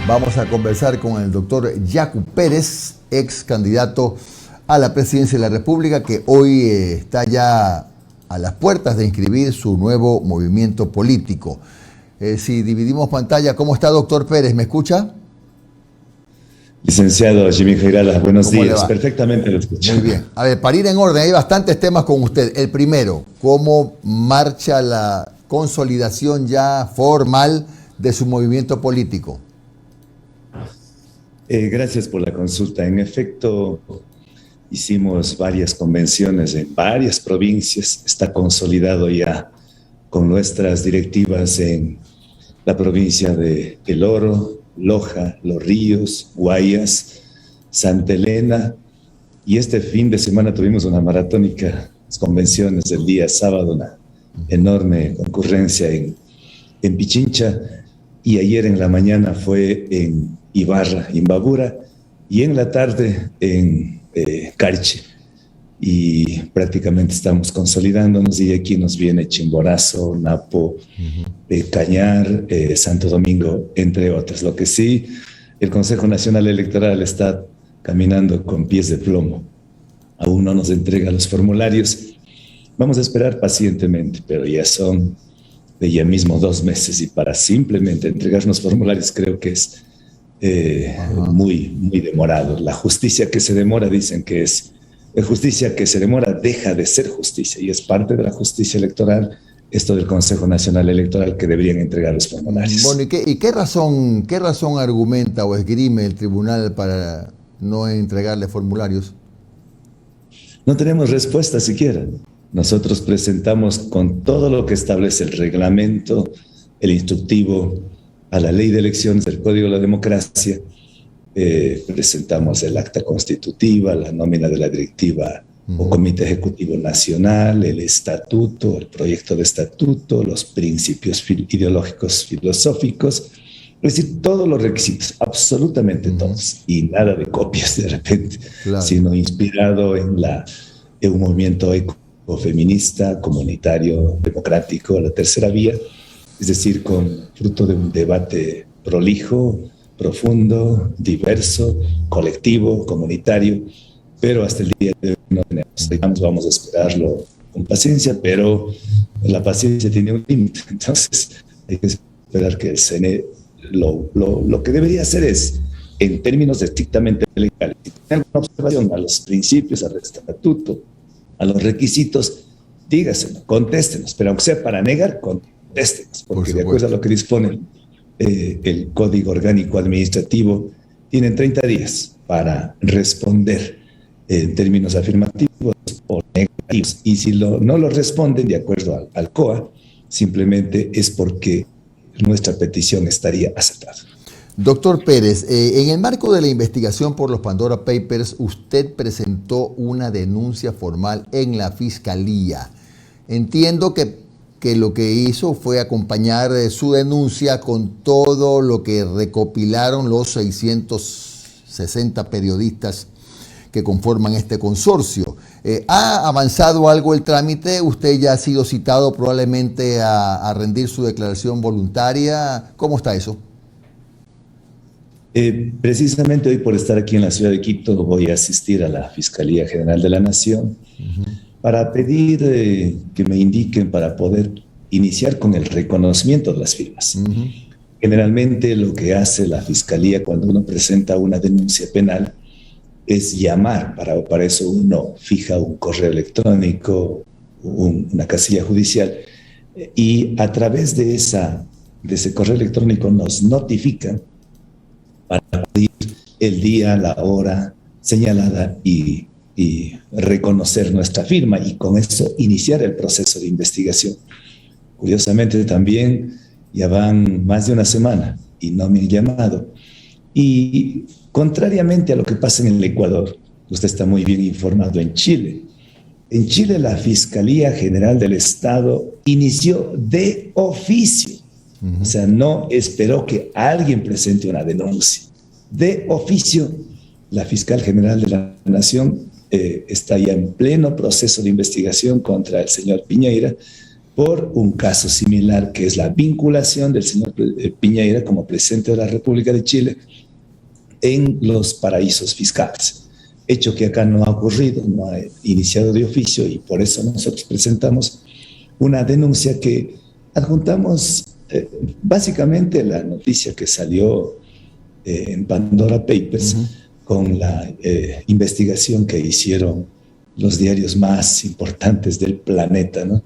Vamos a conversar con el doctor Yacu Pérez, ex candidato a la presidencia de la República, que hoy está ya a las puertas de inscribir su nuevo movimiento político. Si dividimos pantalla, ¿cómo está, doctor Pérez? ¿Me escucha? Licenciado Jimmy Jairala, buenos días. Perfectamente lo escucho. Muy bien. A ver, para ir en orden, hay bastantes temas con usted. El primero, ¿cómo marcha la consolidación ya formal de su movimiento político? Gracias por la consulta. En efecto, hicimos varias convenciones en varias provincias. Está consolidado ya con nuestras directivas en la provincia de El Oro, Loja, Los Ríos, Guayas, Santa Elena. Y este fin de semana tuvimos una maratónica convenciones el día sábado, una enorme concurrencia en Pichincha. Y ayer en la mañana fue en Ibarra, Imbabura, y en la tarde en Carchi. Y prácticamente estamos consolidándonos, y aquí nos viene Chimborazo, Napo, Cañar, Santo Domingo, entre otras. Lo que sí, el Consejo Nacional Electoral está caminando con pies de plomo. Aún no nos entrega los formularios. Vamos a esperar pacientemente, pero ya son de ya mismo 2 meses, y para simplemente entregarnos formularios creo que es muy demorado. La justicia que se demora, dicen que es justicia que se demora, deja de ser justicia, y es parte de la justicia electoral esto del Consejo Nacional Electoral, que deberían entregar los formularios. Bueno, ¿y qué razón argumenta o esgrime el tribunal para no entregarle formularios? No tenemos respuesta siquiera. Nosotros presentamos con todo lo que establece el reglamento, el instructivo a la ley de elecciones, el Código de la Democracia. Presentamos el acta constitutiva, la nómina de la directiva o Comité Ejecutivo Nacional, el estatuto, el proyecto de estatuto, los principios ideológicos filosóficos, es decir, todos los requisitos, absolutamente todos, y nada de copias de repente, sino inspirado en un movimiento ecofeminista, comunitario, democrático, la tercera vía, es decir, fruto de un debate prolijo, profundo, diverso, colectivo, comunitario, pero hasta el día de hoy no tenemos. Digamos, vamos a esperarlo con paciencia, pero la paciencia tiene un límite. Entonces hay que esperar que el CNE lo que debería hacer es, en términos estrictamente legales, si tiene alguna observación a los principios, al estatuto, a los requisitos, dígaselo, contéstenos, pero aunque sea para negar, contéstenos, porque de acuerdo a lo que dispone el Código Orgánico Administrativo, tienen 30 días para responder en términos afirmativos o negativos. Y si no lo responden de acuerdo al COA, simplemente es porque nuestra petición estaría aceptada. Doctor Pérez, en el marco de la investigación por los Pandora Papers, usted presentó una denuncia formal en la Fiscalía. Entiendo que lo que hizo fue acompañar su denuncia con todo lo que recopilaron los 660 periodistas que conforman este consorcio. ¿Ha avanzado algo el trámite? ¿Usted ya ha sido citado probablemente a rendir su declaración voluntaria? ¿Cómo está eso? Precisamente hoy, por estar aquí en la ciudad de Quito, voy a asistir a la Fiscalía General de la Nación para pedir que me indiquen para poder iniciar con el reconocimiento de las firmas. Generalmente lo que hace la Fiscalía cuando uno presenta una denuncia penal es llamar, para eso uno fija un correo electrónico, una casilla judicial, y a través de ese correo electrónico nos notifican para pedir el día, la hora señalada y reconocer nuestra firma, y con eso iniciar el proceso de investigación. Curiosamente también ya van más de una semana y no me han llamado. Y contrariamente a lo que pasa en el Ecuador, usted está muy bien informado, en Chile la Fiscalía General del Estado inició de oficio. O sea, no esperó que alguien presente una denuncia. De oficio, la Fiscal General de la Nación está ya en pleno proceso de investigación contra el señor Piñeira, por un caso similar, que es la vinculación del señor Piñera como presidente de la República de Chile en los paraísos fiscales. Hecho que acá no ha ocurrido, no ha iniciado de oficio, y por eso nosotros presentamos una denuncia que adjuntamos básicamente la noticia que salió en Pandora Papers, con la investigación que hicieron los diarios más importantes del planeta, ¿no?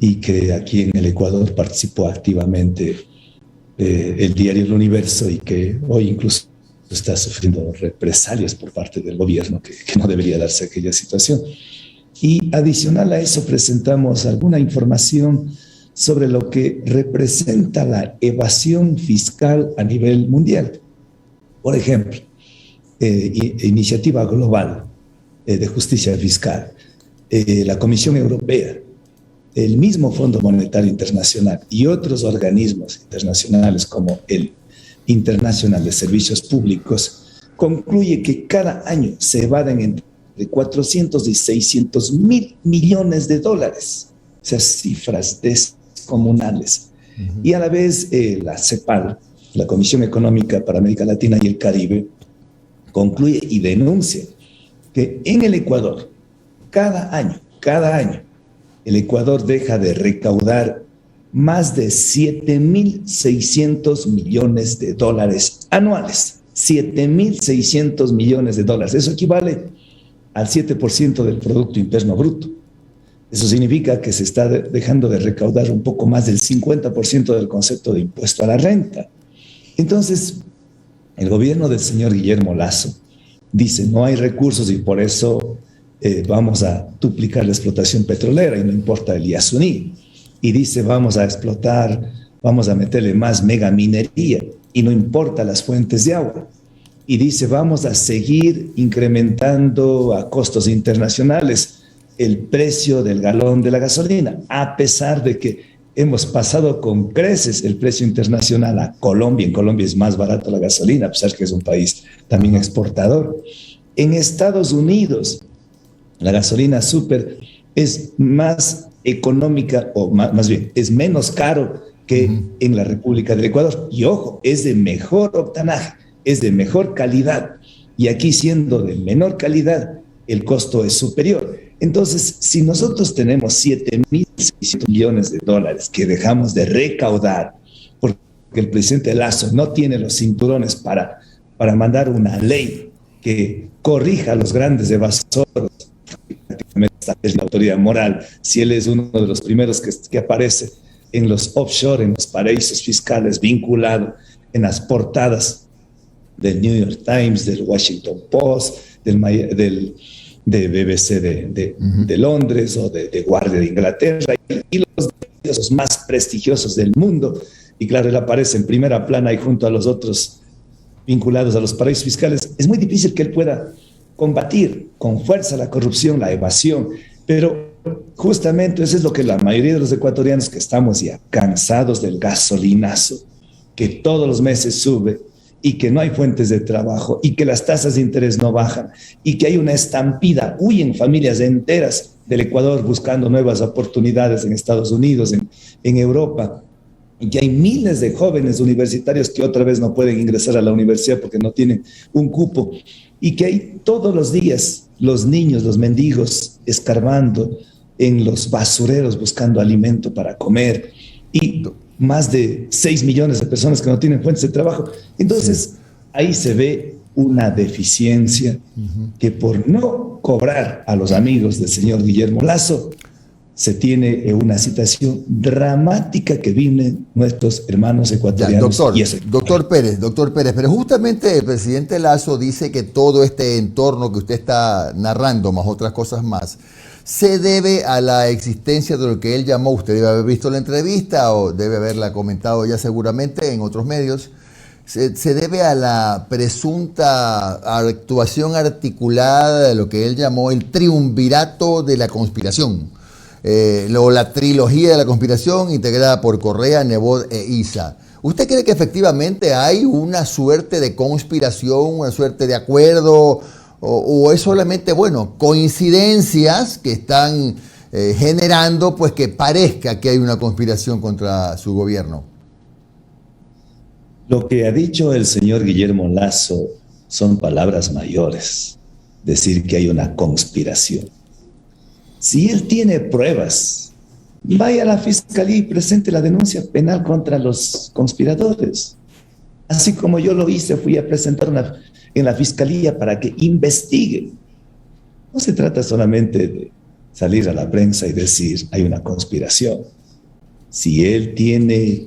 Y que aquí en el Ecuador participó activamente el diario El Universo, y que hoy incluso está sufriendo represalias por parte del gobierno, que no debería darse aquella situación. Y adicional a eso presentamos alguna información sobre lo que representa la evasión fiscal a nivel mundial. Por ejemplo, Iniciativa Global de Justicia Fiscal, la Comisión Europea, el mismo Fondo Monetario Internacional y otros organismos internacionales como el Internacional de Servicios Públicos, concluye que cada año se evaden entre 400 y 600 mil millones de dólares, o sea, cifras descomunales. Y a la vez la CEPAL, la Comisión Económica para América Latina y el Caribe, concluye y denuncia que en el Ecuador, cada año, el Ecuador deja de recaudar más de 7.600 millones de dólares anuales. 7.600 millones de dólares. Eso equivale al 7% del Producto Interno Bruto. Eso significa que se está dejando de recaudar un poco más del 50% del concepto de impuesto a la renta. Entonces, el gobierno del señor Guillermo Lasso dice: no hay recursos y por eso vamos a duplicar la explotación petrolera y no importa el Yasuní. Y dice: vamos a explotar, vamos a meterle más megaminería y no importa las fuentes de agua. Y dice: vamos a seguir incrementando a costos internacionales el precio del galón de la gasolina, a pesar de que hemos pasado con creces el precio internacional a Colombia. En Colombia es más barato la gasolina, a pesar que es un país también exportador. En Estados Unidos, la gasolina súper es más económica, o más bien, es menos caro que en la República del Ecuador. Y ojo, es de mejor octanaje, es de mejor calidad. Y aquí, siendo de menor calidad, el costo es superior. Entonces, si nosotros tenemos 7.600 millones de dólares que dejamos de recaudar porque el presidente Lasso no tiene los cinturones para mandar una ley que corrija a los grandes evasores, es la autoridad moral, si él es uno de los primeros que aparece en los offshore, en los paraísos fiscales, vinculado en las portadas del New York Times, del Washington Post, de BBC de Londres, o de Guardia de Inglaterra, y los medios más prestigiosos del mundo. Y claro, él aparece en primera plana y junto a los otros vinculados a los paraísos fiscales. Es muy difícil que él pueda combatir con fuerza la corrupción, la evasión, pero justamente eso es lo que la mayoría de los ecuatorianos, que estamos ya cansados del gasolinazo, que todos los meses sube, y que no hay fuentes de trabajo, y que las tasas de interés no bajan, y que hay una estampida, huyen familias enteras del Ecuador buscando nuevas oportunidades en Estados Unidos, en Europa, y que hay miles de jóvenes universitarios que otra vez no pueden ingresar a la universidad porque no tienen un cupo, y que hay todos los días los niños, los mendigos, escarbando en los basureros buscando alimento para comer, y más de 6 millones de personas que no tienen fuentes de trabajo. Entonces, ahí se ve una deficiencia que, por no cobrar a los amigos del señor Guillermo Lasso, se tiene una situación dramática que viven nuestros hermanos ecuatorianos. Doctor Pérez, pero justamente el presidente Lasso dice que todo este entorno que usted está narrando, más otras cosas más, se debe a la existencia de lo que él llamó, usted debe haber visto la entrevista o debe haberla comentado ya seguramente en otros medios, se debe a la presunta actuación articulada de lo que él llamó el triunvirato de la conspiración, o la trilogía de la conspiración integrada por Correa, Nebot e Issa. ¿Usted cree que efectivamente hay una suerte de conspiración, una suerte de acuerdo, o es solamente, bueno, coincidencias que están generando pues que parezca que hay una conspiración contra su gobierno. Lo que ha dicho el señor Guillermo Lasso son palabras mayores. Decir que hay una conspiración. Si él tiene pruebas, vaya a la fiscalía y presente la denuncia penal contra los conspiradores. Así como yo lo hice, fui a presentar en la fiscalía para que investigue. No se trata solamente de salir a la prensa y decir hay una conspiración. Si él tiene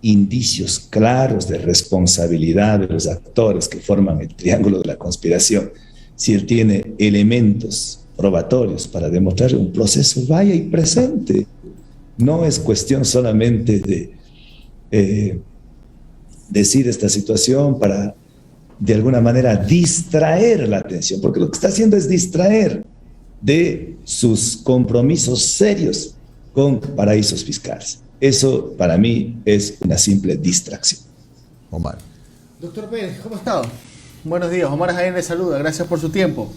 indicios claros de responsabilidad de los actores que forman el triángulo de la conspiración, si él tiene elementos probatorios para demostrar un proceso, vaya y presente. No es cuestión solamente de decir esta situación para de alguna manera distraer la atención, porque lo que está haciendo es distraer de sus compromisos serios con paraísos fiscales. Eso para mí es una simple distracción. Omar. Doctor Pérez, ¿cómo está? Buenos días, Omar Jaén le saluda, gracias por su tiempo.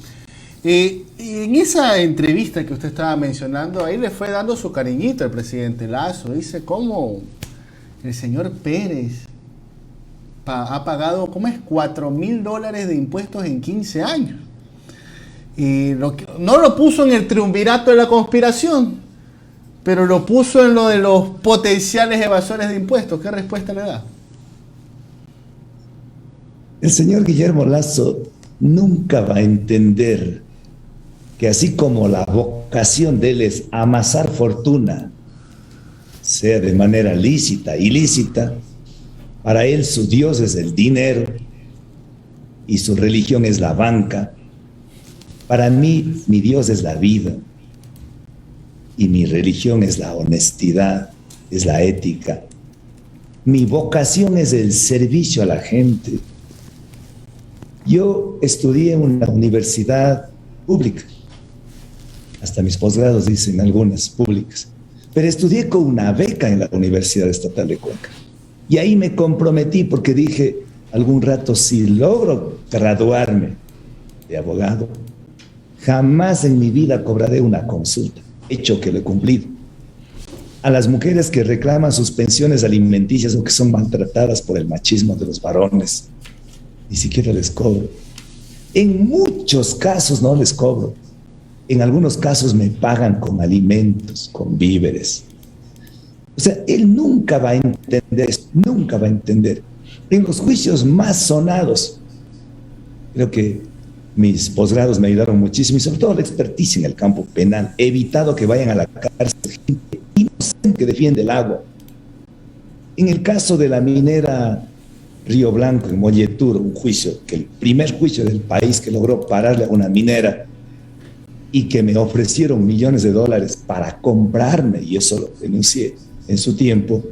En esa entrevista que usted estaba mencionando, ahí le fue dando su cariñito al presidente Lasso. Dice cómo el señor Pérez ha pagado, ¿cómo es? $4.000 de impuestos en 15 años. Y no lo puso en el triunvirato de la conspiración, pero lo puso en lo de los potenciales evasores de impuestos. ¿Qué respuesta le da? El señor Guillermo Lasso nunca va a entender que así como la vocación de él es amasar fortuna, sea de manera lícita, ilícita, para él su Dios es el dinero y su religión es la banca. Para mí, mi Dios es la vida y mi religión es la honestidad, es la ética. Mi vocación es el servicio a la gente. Yo estudié en una universidad pública, hasta mis posgrados dicen algunas públicas, pero estudié con una beca en la Universidad Estatal de Cuenca. Y ahí me comprometí porque dije, algún rato si logro graduarme de abogado, jamás en mi vida cobraré una consulta, hecho que lo he cumplido. A las mujeres que reclaman sus pensiones alimenticias o que son maltratadas por el machismo de los varones, ni siquiera les cobro. En muchos casos no les cobro. En algunos casos me pagan con alimentos, con víveres. O sea, él nunca va a entender eso, nunca va a entender. En los juicios más sonados, creo que mis posgrados me ayudaron muchísimo y sobre todo la experticia en el campo penal. He evitado que vayan a la cárcel gente inocente que defiende el agua. En el caso de la minera Río Blanco en Molleturo, un juicio, que el primer juicio del país que logró pararle a una minera y que me ofrecieron millones de dólares para comprarme, y eso lo denuncié en su tiempo,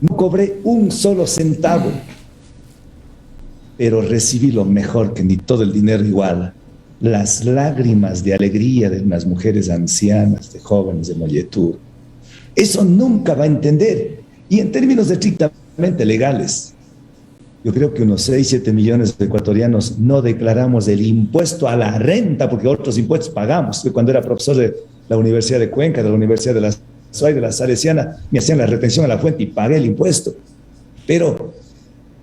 no cobré un solo centavo, pero recibí lo mejor que ni todo el dinero iguala, las lágrimas de alegría de unas mujeres ancianas, de jóvenes de Molleturo. Eso nunca va a entender. Y en términos estrictamente legales, yo creo que unos 6, 7 millones de ecuatorianos no declaramos el impuesto a la renta, porque otros impuestos pagamos. Yo cuando era profesor de la Universidad de Cuenca, de la Universidad de la SUAY, de la Salesiana, me hacían la retención a la fuente y pagué el impuesto. Pero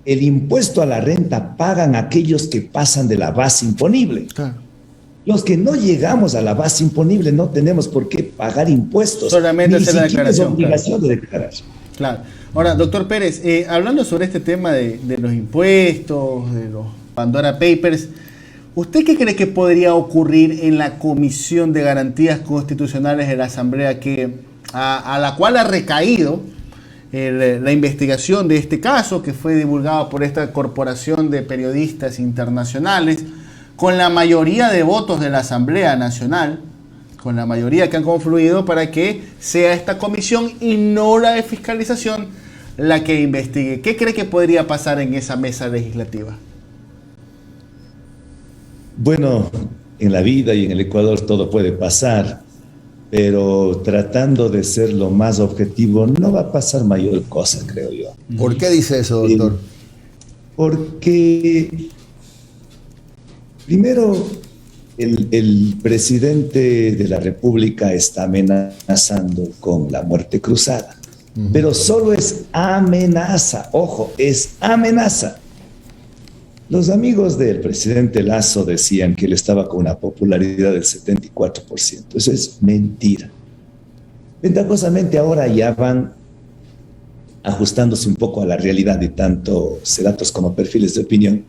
el impuesto a la renta pagan aquellos que pasan de la base imponible. Claro. Los que no llegamos a la base imponible no tenemos por qué pagar impuestos. Solamente hacer la declaración. Es obligación de declarar. Claro. Ahora, doctor Pérez, hablando sobre este tema de los impuestos, de los Pandora Papers, ¿usted qué cree que podría ocurrir en la Comisión de Garantías Constitucionales de la Asamblea a la cual ha recaído la investigación de este caso que fue divulgado por esta corporación de periodistas internacionales, con la mayoría de votos de la Asamblea Nacional, con la mayoría que han confluido para que sea esta comisión y no la de fiscalización la que investigue? ¿Qué cree que podría pasar en esa mesa legislativa? Bueno, en la vida y en el Ecuador todo puede pasar, pero tratando de ser lo más objetivo, no va a pasar mayor cosa, creo yo. ¿Por qué dice eso, doctor? Porque, primero, el presidente de la República está amenazando con la muerte cruzada, pero solo es amenaza, ojo, es amenaza. Los amigos del presidente Lasso decían que él estaba con una popularidad del 74%. Eso es mentira. Ventajosamente ahora ya van ajustándose un poco a la realidad y tanto datos como perfiles de opinión.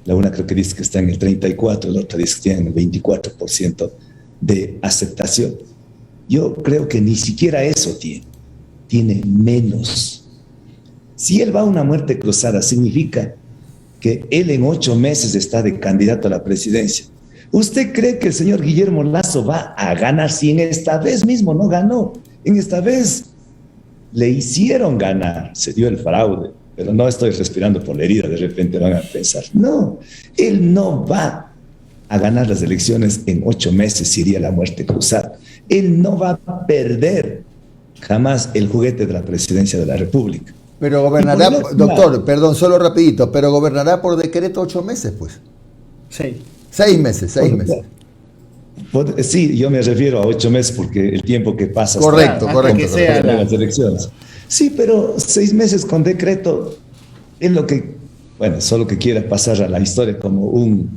La una creo que dice que está en el 34%, la otra dice que tiene el 24% de aceptación. Yo creo que ni siquiera eso tiene menos. Si él va a una muerte cruzada, significa que él en 8 meses está de candidato a la presidencia. ¿Usted cree que el señor Guillermo Lasso va a ganar si en esta vez mismo no ganó? En esta vez le hicieron ganar, se dio el fraude, pero no estoy respirando por la herida, de repente van a pensar. No, él no va a ganar las elecciones en 8 meses si iría la muerte cruzada. Él no va a perder jamás el juguete de la presidencia de la República. Pero gobernará, doctor, perdón, solo rapidito, pero gobernará por decreto 8 meses, pues. 6 meses. Sí, yo me refiero a 8 meses porque el tiempo que pasa correcto, que sea las elecciones. Sí, pero 6 meses con decreto es lo que, bueno, solo que quiera pasar a la historia como un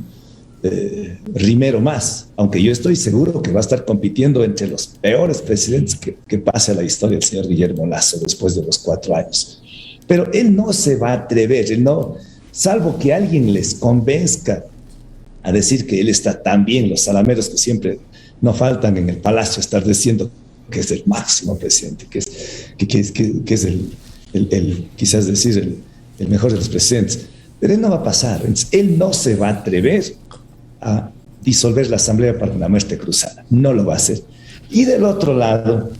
rimero más, aunque yo estoy seguro que va a estar compitiendo entre los peores presidentes que pase a la historia el señor Guillermo Lasso después de los 4 años. Pero él no se va a atrever, él no, salvo que alguien les convenzca a decir que él está tan bien, los salameros que siempre no faltan en el palacio estar diciendo que es el máximo presidente, que es el quizás decir el mejor de los presidentes. Pero él no va a pasar, él no se va a atrever a disolver la asamblea para una muerte cruzada, no lo va a hacer. Y del otro lado,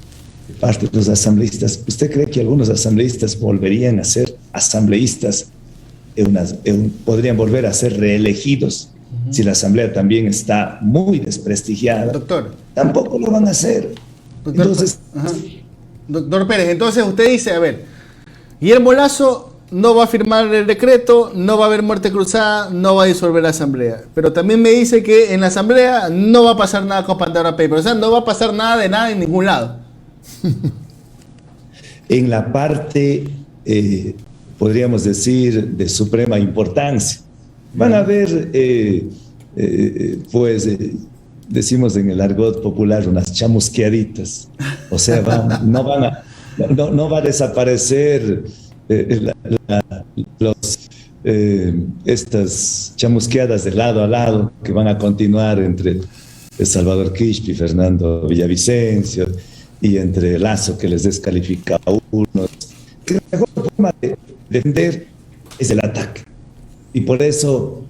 de parte de los asambleístas, ¿usted cree que algunos asambleístas volverían a ser asambleístas, podrían volver a ser reelegidos? Si la asamblea también está muy desprestigiada, doctor, tampoco lo van a hacer. Doctor, entonces, doctor Pérez, entonces usted dice, a ver, Guillermo Lasso no va a firmar el decreto, no va a haber muerte cruzada, no va a disolver la asamblea, pero también me dice que en la asamblea no va a pasar nada con Pandora Papers, o sea, no va a pasar nada de nada en ningún lado. En la parte, podríamos decir, de suprema importancia, van a haber, decimos en el argot popular, unas chamusqueaditas. O sea, no va a desaparecer estas chamusqueadas de lado a lado que van a continuar entre Salvador Quispe y Fernando Villavicencio y entre Lasso que les descalifica a unos. Que la mejor forma de defender es el ataque. Y por eso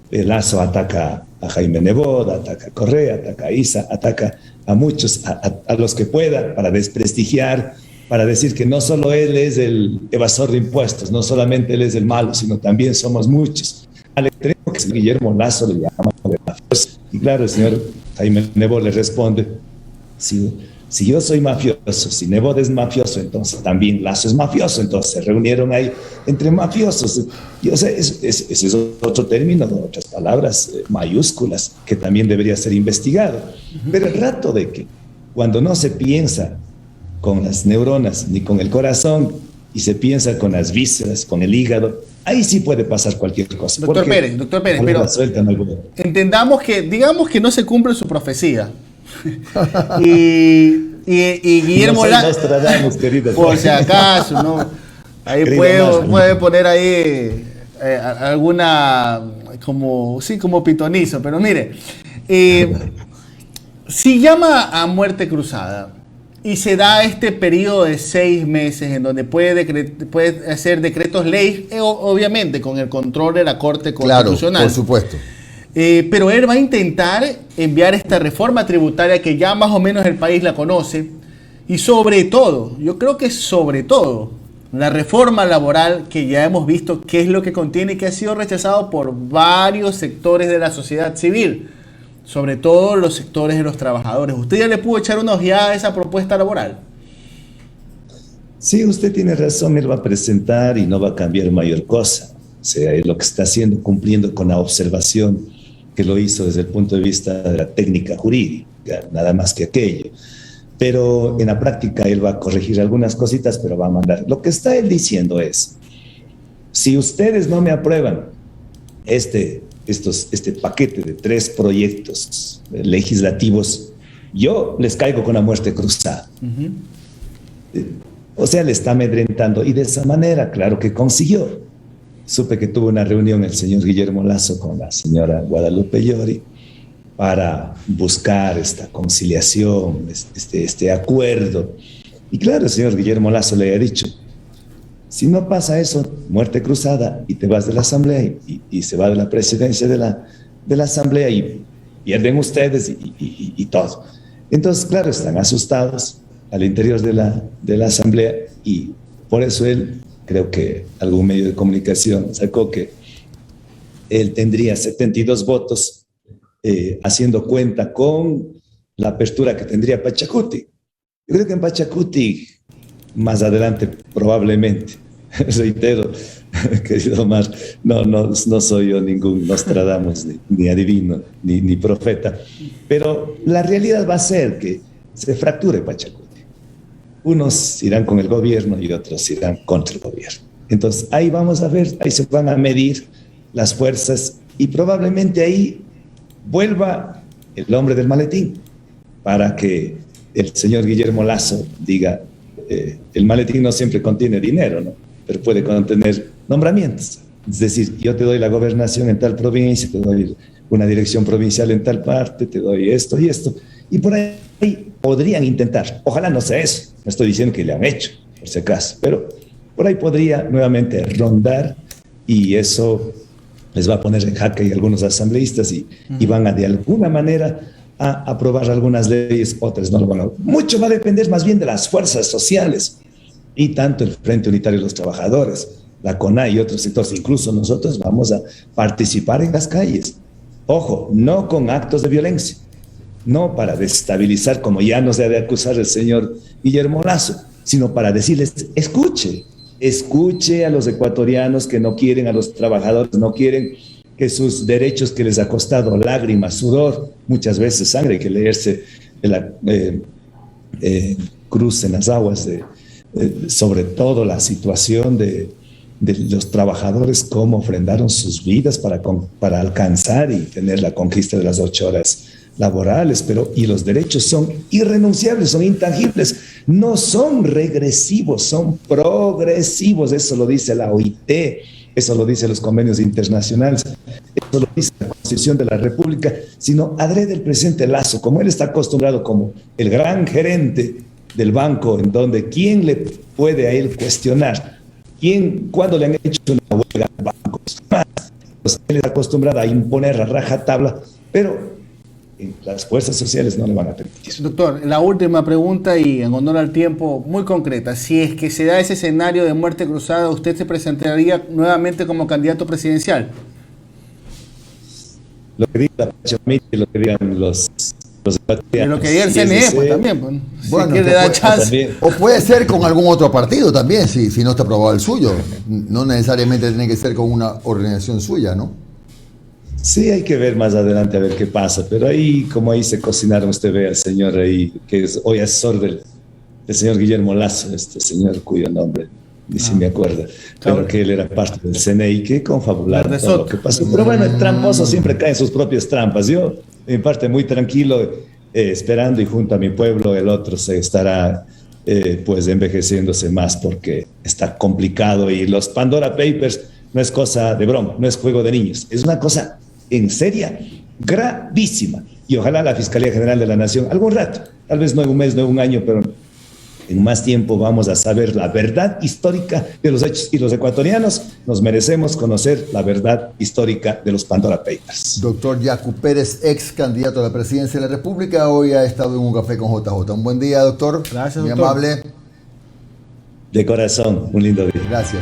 Lasso ataca a Jaime Nebot, ataca a Correa, ataca a Issa, ataca a muchos, a los que pueda, para desprestigiar, para decir que no solo él es el evasor de impuestos, no solamente él es el malo, sino también somos muchos. Al extremo que Guillermo Lasso le llama de mafioso. Y claro, el señor Jaime Nebot le responde, si yo soy mafioso, si Nebot es mafioso, entonces también Lasso es mafioso. Entonces se reunieron ahí entre mafiosos. O sea, ese es otro término, otras palabras mayúsculas, que también debería ser investigado. Pero el rato de que cuando no se piensa con las neuronas ni con el corazón y se piensa con las vísceras, con el hígado, ahí sí puede pasar cualquier cosa. Doctor Pérez, pero entendamos que, digamos que no se cumple su profecía. y Guillermo Lasso, por si acaso, ¿no? Ahí puede poner ahí alguna, como pitonizo, pero mire, si llama a muerte cruzada y se da este periodo de 6 meses en donde puede hacer decretos ley, obviamente con el control de la Corte Constitucional. Claro, por supuesto. Pero él va a intentar enviar esta reforma tributaria que ya más o menos el país la conoce. Y sobre todo, yo creo que sobre todo, la reforma laboral que ya hemos visto qué es lo que contiene y que ha sido rechazado por varios sectores de la sociedad civil. Sobre todo los sectores de los trabajadores. ¿Usted ya le pudo echar una ojeada a esa propuesta laboral? Sí, usted tiene razón, él va a presentar y no va a cambiar mayor cosa. O sea, es lo que está haciendo, cumpliendo con la observación que lo hizo desde el punto de vista de la técnica jurídica, nada más que aquello. Pero en la práctica él va a corregir algunas cositas, pero va a mandar. Lo que está él diciendo es, si ustedes no me aprueban este paquete de 3 proyectos legislativos, yo les caigo con la muerte cruzada. O sea, le está amedrentando, y de esa manera, claro que consiguió. Supe que tuvo una reunión el señor Guillermo Lasso con la señora Guadalupe Llori para buscar esta conciliación, este acuerdo. Y claro, el señor Guillermo Lasso le ha dicho, si no pasa eso, muerte cruzada, y te vas de la Asamblea, y se va de la presidencia de la Asamblea, y pierden ustedes, y todo. Entonces, claro, están asustados al interior de la Asamblea, y por eso él, creo que algún medio de comunicación sacó que él tendría 72 votos, haciendo cuenta con la apertura que tendría Pachacuti. Yo creo que en Pachacuti, más adelante, probablemente, reitero, querido Omar, no soy yo ningún Nostradamus, ni adivino, ni profeta, pero la realidad va a ser que se fracture Pachacuti. Unos irán con el gobierno y otros irán contra el gobierno. Entonces ahí vamos a ver, ahí se van a medir las fuerzas, y probablemente ahí vuelva el hombre del maletín para que el señor Guillermo Lasso diga, el maletín no siempre contiene dinero, ¿no? Pero puede contener nombramientos. Es decir, yo te doy la gobernación en tal provincia, te doy una dirección provincial en tal parte, te doy esto y esto, y por ahí podrían intentar, ojalá no sea eso, no estoy diciendo que le han hecho, por si acaso, pero por ahí podría nuevamente rondar, y eso les va a poner en jaque a algunos asambleístas, y van a de alguna manera a aprobar algunas leyes, otras no lo van a. Mucho va a depender más bien de las fuerzas sociales, y tanto el Frente Unitario de los Trabajadores, la CONAI y otros sectores, incluso nosotros vamos a participar en las calles. Ojo, no con actos de violencia, no para desestabilizar, como ya nos debe acusar el señor Guillermo Lasso, sino para decirles, escuche a los ecuatorianos que no quieren, a los trabajadores, no quieren que sus derechos, que les ha costado lágrimas, sudor, muchas veces sangre, que leerse la cruz en las aguas, sobre todo la situación de los trabajadores, cómo ofrendaron sus vidas para alcanzar y tener la conquista de las 8 horas laborales, y los derechos son irrenunciables, son intangibles, no son regresivos, son progresivos. Eso lo dice la OIT, eso lo dicen los convenios internacionales, eso lo dice la Constitución de la República, sino adrede el presidente Lasso, como él está acostumbrado como el gran gerente del banco, en donde ¿quién le puede a él cuestionar? ¿Cuándo le han hecho una huelga al banco? Pues él está acostumbrado a imponer a rajatabla, pero las fuerzas sociales no le van a permitir. Doctor, la última pregunta, y en honor al tiempo, muy concreta. Si es que se da ese escenario de muerte cruzada, ¿usted se presentaría nuevamente como candidato presidencial? Lo que diga la Pachamita y lo que digan los y lo que diga el CNE, pues también. Pues, bueno, si le da chance. O puede ser con algún otro partido también, si no está aprobado el suyo. No necesariamente tiene que ser con una organización suya, ¿no? Sí, hay que ver más adelante a ver qué pasa, pero ahí, como ahí se cocinaron, usted ve al señor ahí, que es hoy asesor del señor Guillermo Lasso, este señor cuyo nombre ni si me acuerdo, pero que él era parte del CNI, que confabularon todo lo que pasó. Pero bueno, el tramposo siempre cae en sus propias trampas. Yo, en parte, muy tranquilo, esperando, y junto a mi pueblo, el otro se estará pues envejeciéndose más, porque está complicado, y los Pandora Papers no es cosa de broma, no es juego de niños, es una cosa en seria, gravísima, y ojalá la Fiscalía General de la Nación, algún rato, tal vez no en un mes, no en un año, pero en más tiempo vamos a saber la verdad histórica de los hechos, y los ecuatorianos nos merecemos conocer la verdad histórica de los Pandora Papers. Doctor Yacu Pérez, ex candidato a la presidencia de la República, hoy ha estado en un café con JJ. Un buen día, doctor. Gracias, muy doctor. amable. De corazón, un lindo día. Gracias.